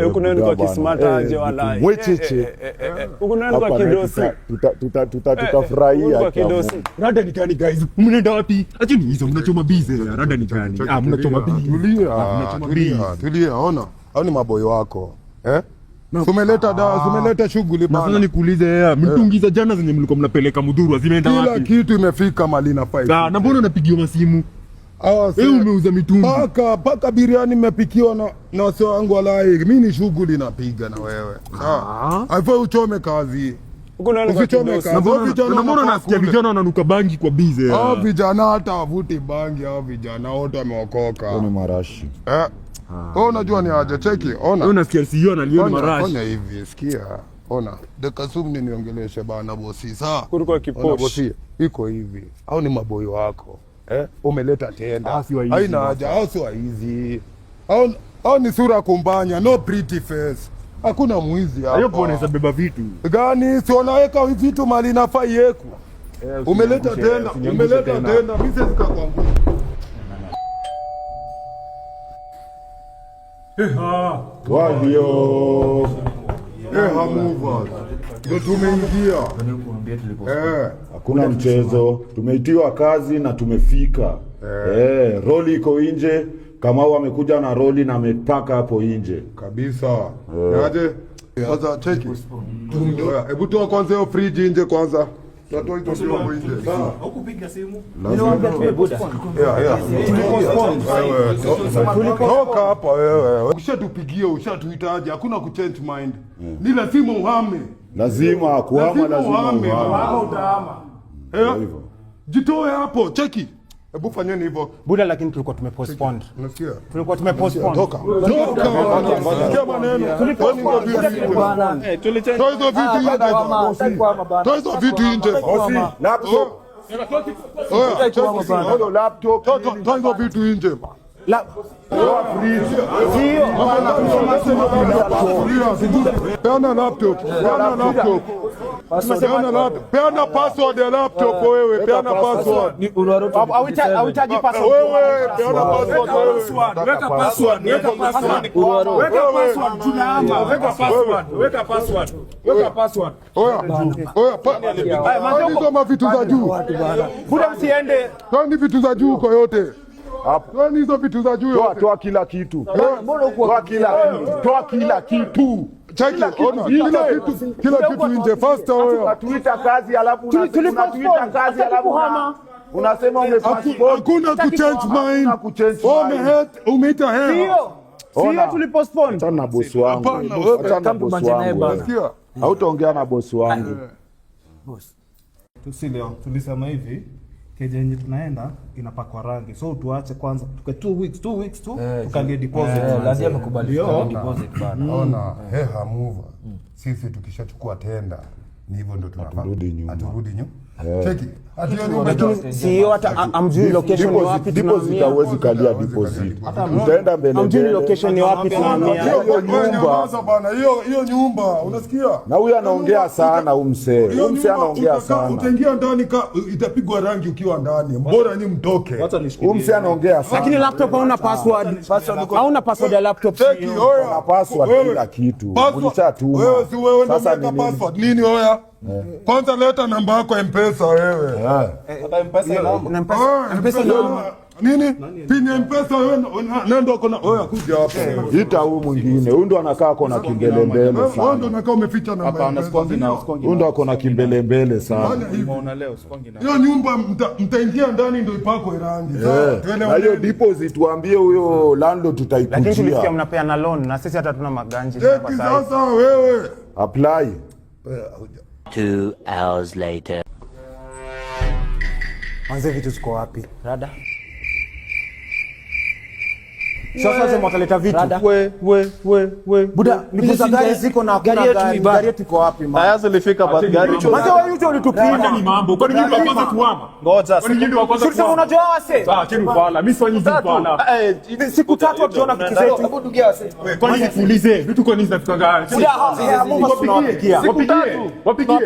Huko nani kwa kismart aje wala. Mwecheche. Huko nani kwa kidosi. Tutafurahia kwa kidosi. Rada ni gani guys? Mnaenda wapi? Acha ni hizo mnachoma bize. Rada ni gani? Mnachoma bize. Tulia, ona. Hao ni maboyo wako. Tumeleta shughuli bana. Sasa nikuulize mtungiza jana zenye mlikuwa mnapeleka Mudhuru zimeenda wapi? Kila kitu imefika mali na fight. Na mbona unapigiwa masimu? Umeuza mitungi. Paka biriani nimepikiwa na wase wangu walai. Mimi ni shughuli napiga na wewe. Haifai uchome kazi. Usichome kazi. Na mbona nasikia vijana wananuka bangi kwa bize? Hao vijana hata wavuti bangi, hao vijana wote wameokoka. Ni marashi. Unajua ni aje, cheki, ona. Unasikia sio analiona marashi. Fanya hivi, sikia. Ona, Dekasum niongeleshe bana bosi. Sawa. Kulikuwa kiposhi. Bosi, iko hivi. Au ni maboyo wako. Umeleta tenda. Haina haja, au sio hizi. Au ni sura kumbanya, no pretty face. Hakuna mwizi hapa. Hayo unaweza beba vitu. Gani? Si unaweka vitu mali nafaa yeku. Umeleta tenda, mimi siwezi kukwambia. Wavyo movers ndio tumeingia. Hakuna mchezo, tumeitiwa kazi na tumefika. Roli iko nje, Kamau amekuja na roli na amepaka hapo nje kabisa. Aje sasa cheki, hebu toa kwanza hiyo fridge nje kwanza. Toa hizo vyombo nje. Sawa. Hukupiga simu. Niwaambia tumebuda. Toka hapa wewe. Ukishatupigia ushatuhitaji, hakuna kuchange mind. Ni lazima uhame. Lazima kuhama, lazima utahama. Jitoe hapo, cheki. Hebu fanyeni hivyo. Buda, lakini tulikuwa tumepostpone. Unasikia? Tulikuwa tumepostpone. Toka maneno. Toa hizo vitu nje. Laptop. Toa hizo vitu nje. Peana laptop. Peana password ya laptop wewe. Peana password. Hauhitaji password. Wewe peana password wewe. Weka password. Weka password. Weka password. Hizo mavitu za juu. Buda, msiende. Kwani vitu za juu kwa yote. Kwani hizo vitu za juu yote. Toa kila kitu. Toa kila kitu. Kila kitu nje faster wewe. Tunatuita kazi alafu unatuita kazi alafu unasema umepassport. Hakuna kuchange mind. Umeita hela. Sio tulipostpone. Achana na boss wangu. Hautaongea na boss wangu. Boss. Leo tulisema hivi, keja yenye tunaenda inapakwa rangi. So tuache kwanza tuke 2 weeks tu tukalie deposit. Lazima mkubaliane deposit bana. Ona, move. Sisi tukishachukua tenda ni hivyo ndo tunafanya. Aturudi nyuma. Cheki. Sio hata amjui location ni wapi deposit, hauwezi kalia deposit. Utaenda mbele. Amjui location ni wapi tunahamia. Hiyo nyumba bana, hiyo nyumba unasikia? Na huyu anaongea sana huyu msee. Huyu msee anaongea sana. Utaingia ndani itapigwa rangi ukiwa ndani. Mbona ni mtoke? Huyu msee anaongea sana. Lakini laptop hauna password. Hauna password ya laptop. Cheki wewe. Una password kila kitu. Ulishatuma. Wewe si wewe ndio unaweka password. Nini wewe? Kwanza leta namba yako M-Pesa wewe. M-Pesa nini? Pini M-Pesa wewe nenda uko na wewe kuja hapa. Ita huyu mwingine. Huyu ndo anakaa kona kimbelembele sana. Wewe ndo unakaa umeficha namba. Hapana, sikongi na. Huyu ndo akona kimbelembele sana. Umeona leo sikongi na. Hiyo nyumba mtaingia ndani ndio ipakwe rangi. Na hiyo deposit tuambie huyo landlord tutaikujia. Lakini tulisikia mnapeana loan na sisi hata tuna maganji hapa sasa. Sasa wewe apply. 2 hours later. Anze vitu ziko wapi? Rada. Sasa mwakaleta vitu. We. Buda, nikuza gari ziko na hakuna gari yetu iko wapi mama? Tayari zilifika but gari chochote. Mwanzo wewe yote ulitupinda ni mambo. Kwa nini unapaswa kuhama? Ngoja. Kwa nini unapaswa sasa unajua wase? Sawa, chini bwana. Mimi sifanyi hivi bwana. Siku 3 tukiona vitu zetu. Hebu dugia wase. Kwa nini tuulize? Vitu kwa nini zinafika gari? Wapigia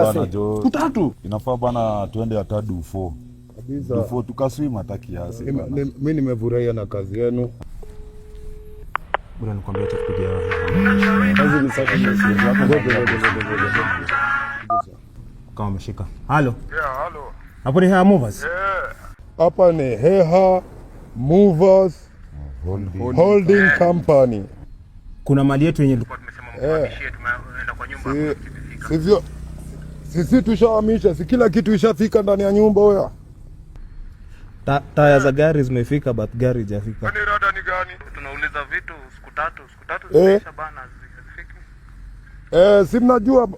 wase. Siku 3. Inafaa bana tuende hata Dufo. Kabisa. Dufo tukaswim hata kiasi. Mimi nimefurahia na kazi yenu. Bwana nikwambia tukupigia Kama umeshika. Halo. Yeah, halo. Hapo ni Heha Movers. Hapa ni Heha Movers Holding Company. Kuna mali yetu yenye tulikuwa tumesema mhamishie, tumeenda kwa nyumba. Sivyo? Sisi tushahamisha, si kila kitu ishafika ndani ya nyumba hoya. Taya za gari zimefika but gari haijafika. Kwani rada ni gani? Tunauliza vitu siku tatu zimeisha bana, hazifiki. Si mnajua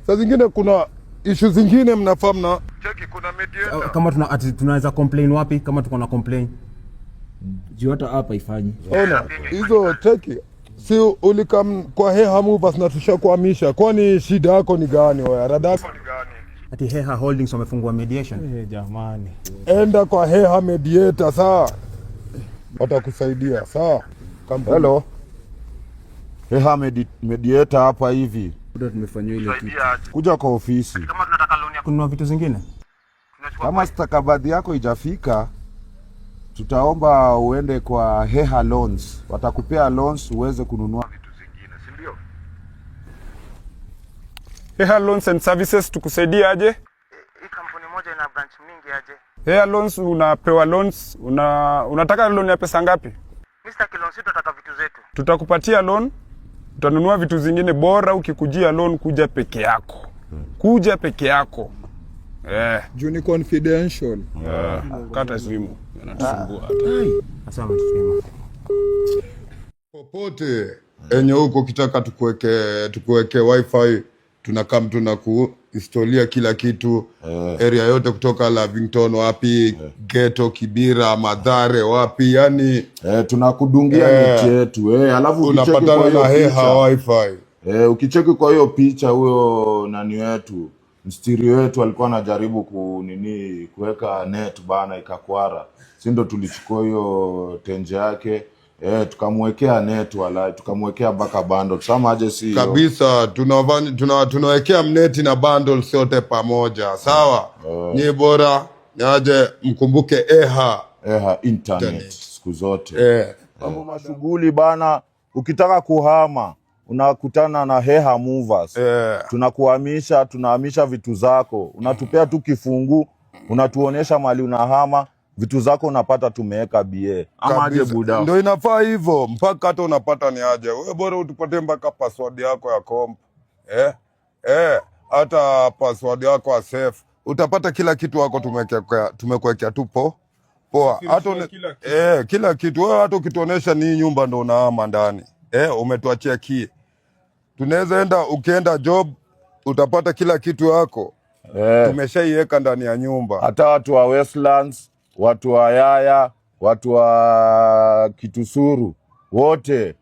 saa zingine kuna issue zingine mnafahamu na cheki kuna mediator. Kama tunaweza complain wapi kama tuko na complain? Juu hata hapa ifanyi. Ona, hizo cheki. Si ulikam kwa Heha Movers na tushakuhamisha. Kwani shida yako ni gani wewe? Rada yako ni gani? Ati Heha Holdings wamefungua mediation. Jamani. Enda kwa Heha Mediator sawa. Watakusaidia sawa. Hello. Heha Mediator hapa hivi. Ndio tumefanywa ile kitu. Kuja kwa ofisi. Kama tunataka loan ya Kununua vitu zingine? Kama stakabadhi yako ijafika, tutaomba uende kwa Heha Loans. Watakupea loans uweze kununua vitu zingine, si ndio? Heha Loans and Services tukusaidie aje? hii kampuni moja ina branch mingi aje? Heha Loans unapewa loans, unataka loan ya pesa ngapi? Mr. Kilonsi tunataka vitu zetu. Tutakupatia loan, utanunua vitu zingine bora. Ukikujia loan kuja peke yako. Kuja peke yako. Juu ni confidential. Kata simu. Yanatusumbua hata. Asante simu. Popote enye huko kitaka tukuweke wifi, tunakam tunakuinstalia kila kitu. Area yote kutoka Lavington wapi, Ghetto, Kibira, Mathare wapi, yani tunakudungia neti yetu. Alafu unapatana na Heha wifi. Ukicheki kwa hiyo picha, huyo nani wetu mstiri wetu alikuwa anajaribu kuweka net bana, ikakwara. Si ndo tulichukua hiyo tenje yake, tukamwekea net wala tukamwekea baka bundle. Sama aje si kabisa, tunawekea mneti na bundles yote pamoja. Sawa? Ni bora aje mkumbuke Heha internet siku zote. Mambo mashughuli bana, ukitaka kuhama unakutana na Heha Movers. Tunakuhamisha, tunahamisha vitu zako. Unatupea tu kifungu, unatuonesha mali unahama, vitu zako unapata tumeweka BA. Ama aje buda. Ndio inafaa hivyo, mpaka hata unapata ni aje. Wewe bora utupatie mpaka password yako ya comp. Hata password yako ya safe. Utapata kila kitu wako tumekuwekea tu poa. Hata kila kitu. Wewe hata ukituonesha ni nyumba ndo unahama ndani. Umetuachia key. Tunaweza enda, ukienda job utapata kila kitu yako. Tumeshaiweka ndani ya nyumba. Hata watu wa Westlands, watu wa Yaya, watu wa Kitusuru wote.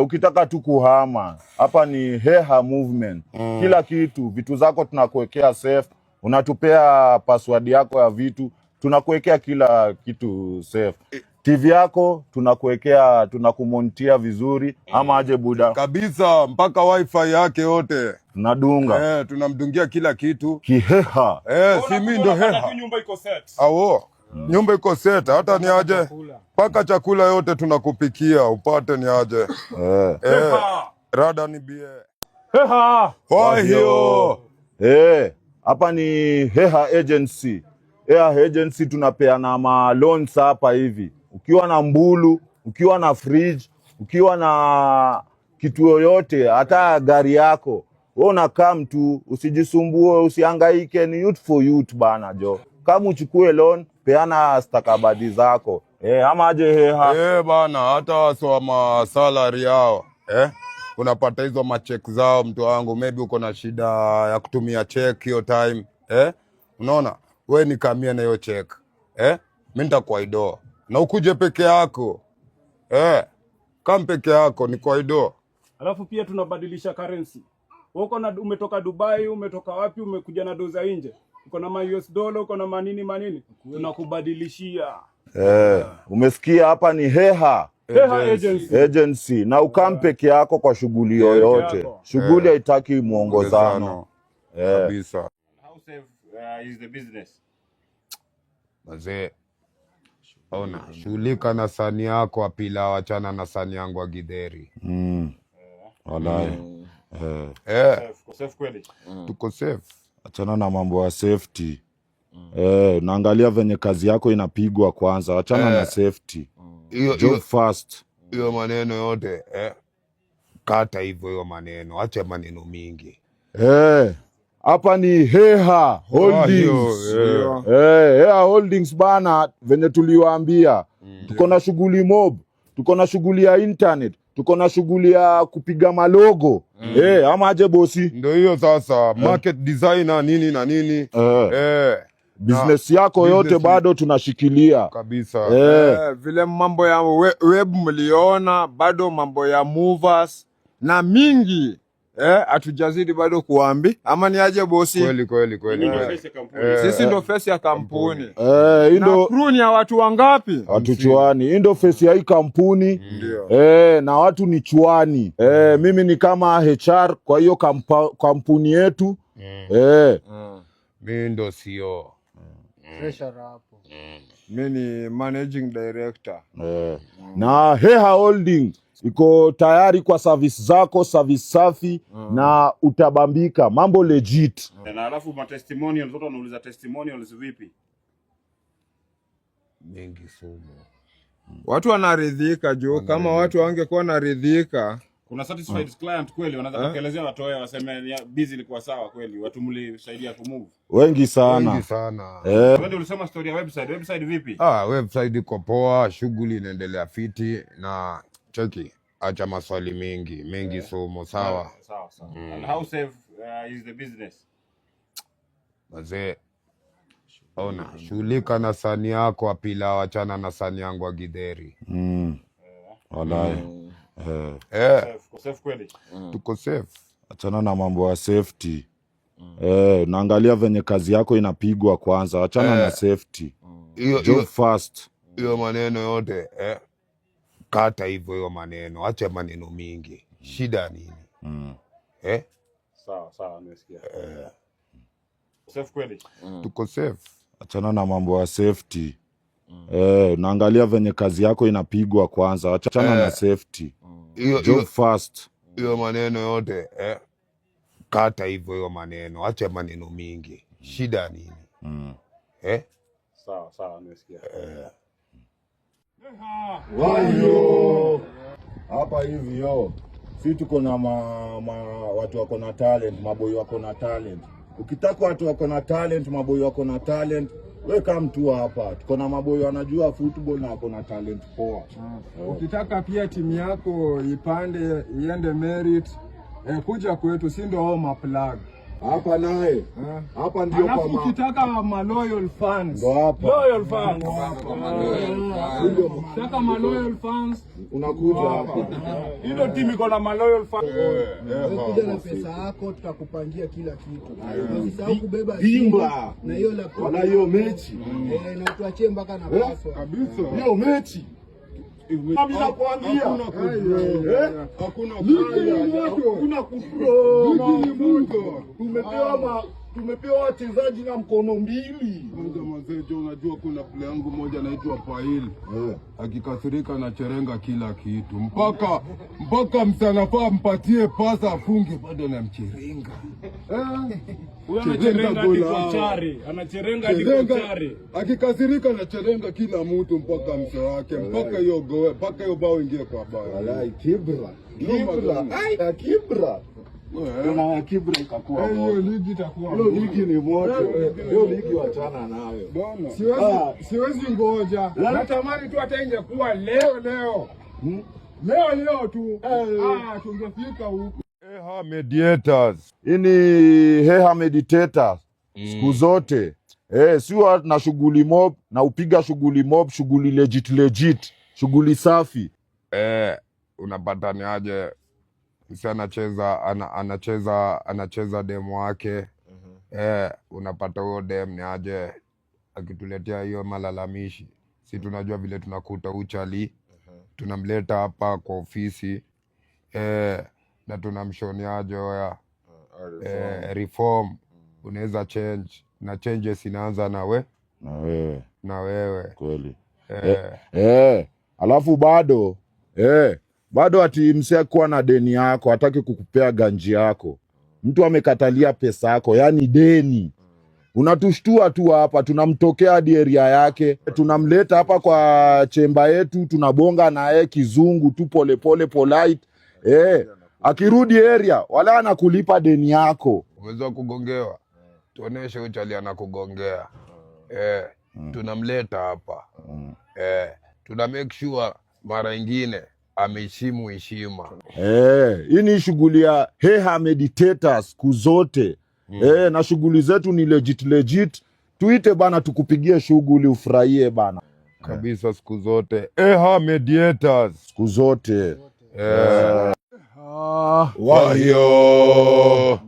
Ukitaka tu kuhama, hapa ni Heha Movement. Kila kitu, vitu zako tunakuwekea safe. Unatupea password yako ya vitu, tunakuwekea kila kitu safe. TV yako tunakuwekea, tunakumontia vizuri. Ama aje buda. Kabisa, mpaka wifi yake yote tunadunga. Tunamdungia kila kitu kiheha. Si mimi ndo Heha. Nyumba iko set. Nyumba iko set, hata ni aje paka chakula yote tunakupikia upate ni aje. Rada ni bie. Heha. Kwa hiyo hapa ni Heha Agency. Heha Agency tunapeana ma loans hapa hivi. Ukiwa na mbulu, ukiwa na fridge, ukiwa na kitu yoyote, hata gari yako, wewe unakaa mtu, usijisumbue, usihangaike, ni youth for youth bana jo. Kama uchukue loan, peana stakabadhi zako. Ama aje Heha. Bana, hata wasoma salary yao. Unapata hizo macheck zao mtu wangu, maybe uko na shida ya kutumia check hiyo time. Unaona? Wewe nikamia na hiyo check. Mimi nitakuaido. Na ukuje peke yako. Kama peke yako ni kwaido. Alafu pia tunabadilisha currency. Wewe umetoka Dubai, umetoka wapi, umekuja na doza nje. Uko na US dollar, uko na manini. Tunakubadilishia. Umesikia, hapa ni Heha Agency. Na ukam peke yako kwa shughuli yoyote. Shughuli haitaki muongozano. Kabisa. How safe is the business? Mazee. Ona, shughulika na sani yako apila, wachana na sani yangu wa githeri. Wallahi. Safe kweli. Tuko safe. Achana na mambo ya safety. Naangalia venye kazi yako inapigwa kwanza. Achana na safety. Job first. Hiyo maneno yote kata hivyo hiyo maneno. Acha maneno mingi. Hapa ni Heha Holdings. Heha Holdings bana, venye tuliwaambia. Tuko na shughuli mob, tuko na shughuli ya internet, tuko na shughuli ya kupiga malogo. Ama aje bosi? Ndio hiyo sasa, market designer nini na nini. Business yako yote bado tunashikilia kabisa. Vile mambo ya web mliona, bado mambo ya movers na mingi hatujazidi bado kuambi. Ama ni aje bosi? Kweli. Sisi ndo face ya kampuni. Indo crew ni ya watu wangapi? Watu chwani. Indo face ya hii kampuni. Na watu ni chwani. Mimi ni kama HR kwa hiyo kampuni yetu. Mimi ndo CEO. Treasurer hapo. Mimi ni managing director. Na Heha Holding iko tayari kwa service zako, service safi na utabambika. Mambo legit. Na alafu ma testimonials, watu wanauliza testimonials vipi? Mengi sumu. Watu wanaridhika jo, kama watu wangekuwa naridhika. Kuna satisfied client kweli, wanaweza kuelezea watu wao waseme busy ilikuwa sawa kweli, watu mlisaidia kumove. Wengi sana. Wewe ndio ulisema story ya website vipi? Website iko poa, shughuli inaendelea fiti na cheki, acha maswali mengi somo sawa. Sawa. And how safe is the business? Wazee, ona, shughulika na sani yako apila, wachana na sani yangu wa githeri. Wallahi. Safe kweli. Tuko safe. Achana na mambo ya safety. Naangalia venye kazi yako inapigwa kwanza. Achana na safety. Job first. Hiyo maneno yote kata hivyo hiyo maneno. Acha maneno mingi. Shida nini? Sawa, nimesikia. Safe kweli. Tuko safe. Achana na mambo ya safety. Naangalia venye kazi yako inapigwa kwanza. Achana na safety. Job first. Hiyo maneno yote kata hivyo hiyo maneno. Acha maneno mingi. Shida nini? Sawa, nimesikia. Hapa hivi si tuko na watu wako na talent, maboy wako na talent. Ukitaka watu wako na talent, maboy wako na talent, wewe kama mtu hapa. Tuko na maboy wanajua football na wako na talent poa. Ukitaka pia timu yako ipande iende merit, kuja kwetu, si ndio hao maplug. Hapa naye. Hapa ndio kwa ukitaka ma loyal fans. Ndio hapa. Loyal fans. Ukitaka ma loyal fans unakuja hapa. Ndio timu iko na ma loyal fans. Kuja na pesa yako tutakupangia kila kitu. Usisahau kubeba Simba na hiyo laptop. Wala hiyo mechi. Na tuachie mpaka na password. Kabisa. Hiyo mechi. Mimi nakwambia hakuna tumepewa wachezaji na mkono mbili. Mazejo, unajua kuna play yangu moja naitwa Pail. Akikasirika na cherenga kila kitu. Mpaka msanafaa mpatie pasa afunge bado na mcherenga. Huyo anacherenga dikochari, anacherenga dikochari. Akikasirika na cherenga kila mtu mpaka mse wake, mpaka hiyo goe, mpaka hiyo bao ingie kwa bao. Wallahi kibra. Kuna kibra ikakuwa. Hiyo ligi itakuwa. Hiyo ligi ni moto. Hiyo ligi wachana nayo. Bwana. Siwezi ngoja. Natamani tu hata ingekuwa leo. Leo tu. Tungefika huko. Heha Mediators. Hii ni Heha Meditators. Siku zote. Siwa na shughuli mob na upiga shughuli mob, shughuli legit. Shughuli safi. Unapataniaje? Msi anacheza demo wake. Unapata huyo dem ni aje akituletea hiyo malalamishi. Si tunajua vile tunakuta uchali. Tunamleta hapa kwa ofisi. Na tunamshoniaje oya. Reform. Unaweza change. Na changes inaanza na wewe. Kweli. Alafu bado bado ati msee kuwa na deni yako, hataki kukupea ganji yako. Mtu amekatalia pesa yako, yani deni. Unatushtua tu hapa, tunamtokea hadi area yake, tunamleta hapa kwa chemba yetu, tunabonga naye kizungu tu pole polite. Akirudi area wala anakulipa deni yako. Uwezo kugongewa. Tuoneshe uchali anakugongea. Tunamleta hapa. Tuna make sure mara ingine ameheshimu heshima. Hii ni shughuli ya Heha Meditators siku zote. Na shughuli zetu ni legit. Tuite bana, tukupigie shughuli ufurahie bana. Kabisa siku zote. Heha Meditators siku zote. Wahio.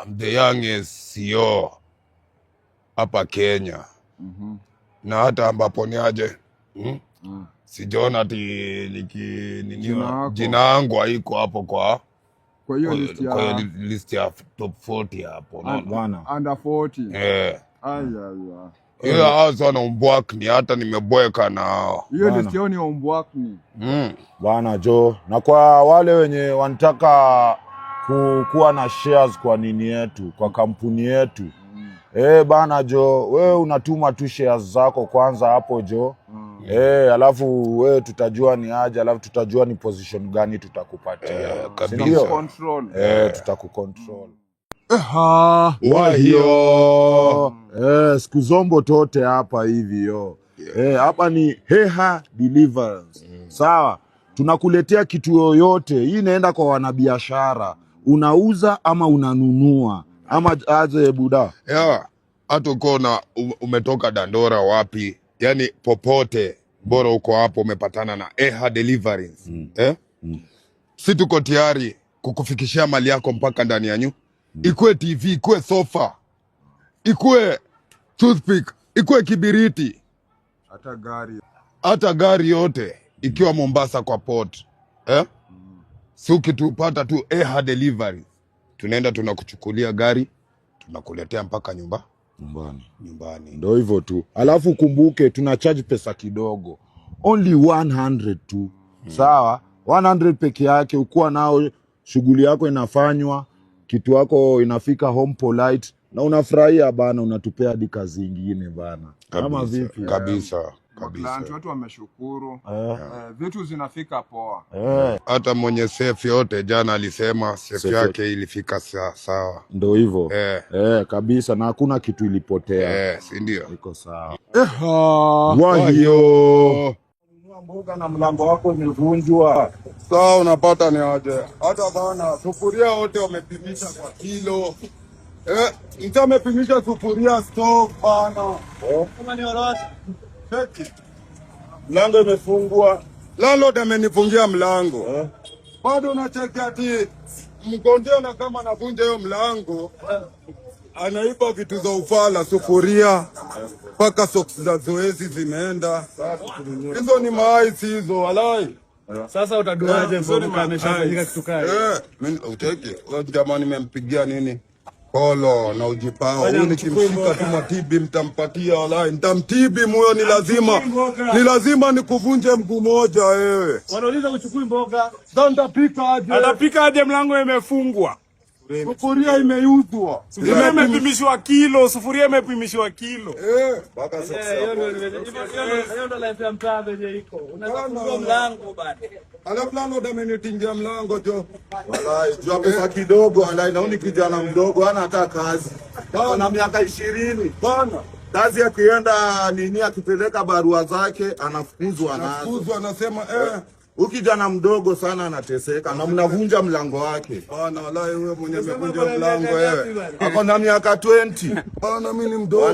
I'm the youngest CEO hapa Kenya. Na hata ambapo ni aje. Sijaona ati jina yangu haiko hapo kwa hiyo list ya top 40 hapo. Bwana. Under 40. Hiyo hao sana umbwakni, hata nimeboeka na hao. Hiyo list yao ni umbwakni. Bwana Jo, na kwa wale wenye wanataka kuwa na shares kwa nini yetu, kwa kampuni yetu. Bana Jo, wewe unatuma tu shares zako kwanza hapo Jo. Alafu wewe tutajua ni aje, alafu tutajua ni position gani tutakupatia. Control. Tutakucontrol. Wahio. Siku zombo tote hapa hivi yo. Hapa ni Heha Deliverance. Sawa? Tunakuletea kitu yoyote. Hii inaenda kwa wanabiashara. Unauza ama unanunua. Ama aje buda. Hata uko na umetoka Dandora wapi? Yani popote bora uko hapo umepatana na Heha Deliverance. Si tuko tayari kukufikishia mali yako mpaka ndani ya nyumba. Ikue TV, ikue sofa, ikue toothpick, ikue kibiriti, hata gari yote ikiwa Mombasa kwa port. Si ukitupata tu Heha Delivery, tunaenda tunakuchukulia gari, tunakuletea mpaka nyumbani. Ndio hivyo tu. Alafu kumbuke tuna charge pesa kidogo. Only 100 tu. Sawa? 100 peke yake, ukuwa nao shughuli yako inafanywa, kitu yako inafika home polite na unafurahia bana, unatupea hadi kazi nyingine bana. Kama vipi? Kabisa. Client wetu wameshukuru. Vitu zinafika poa. Hata mwenye safe yote jana alisema safe yake ilifika sawa. Ndio hivyo. Kabisa, na hakuna kitu ilipotea. Si ndio? Iko sawa. Wahio. Mboga na mlango wako umevunjwa. Sawa, unapata ni aje. Hata bana sufuria wote wamepimisha kwa kilo. Mtu amepimisha sufuria stock bana. Kama ni orosho. Cheki. Mlango imefungwa. Landlord amenifungia mlango. Bado unacheki ati mgondea, na kama anavunja hiyo mlango anaiba vitu za ufala, sufuria mpaka socks za zoezi zimeenda. Hizo ni maisi hizo walai. Sasa utaduaje mboga ameshafanyika kitu kali? Mimi uteki. Jamani nimempigia nini? Polo na ujipao. Huyu nikimshika tu matibi mtampatia walai. Nitamtibi moyo, ni lazima nikuvunje mguu moja wewe. Wanauliza uchukui mboga. Sasa nitapika aje? Atapika aje, mlango imefungwa. Sufuria imeuzwa. Sufuria imepimishwa kilo, sufuria imepimishwa kilo. Mpaka sasa. Hiyo ndo life ya mtaa venye iko. Unafungua mlango bado. Alafu landlord amenitingia mlango jo. Walai, jua pesa kidogo, walai, naoni kijana mdogo hana hata kazi. Ana miaka 20. Bana. Kazi akienda nini, akipeleka barua zake anafukuzwa nazo. Anafukuzwa, anasema Huyu kijana mdogo sana anateseka na mnavunja mlango wake. Bana walai, wewe mwenye umevunja mlango wewe. Ako na miaka 20. Bana mimi ni mdogo.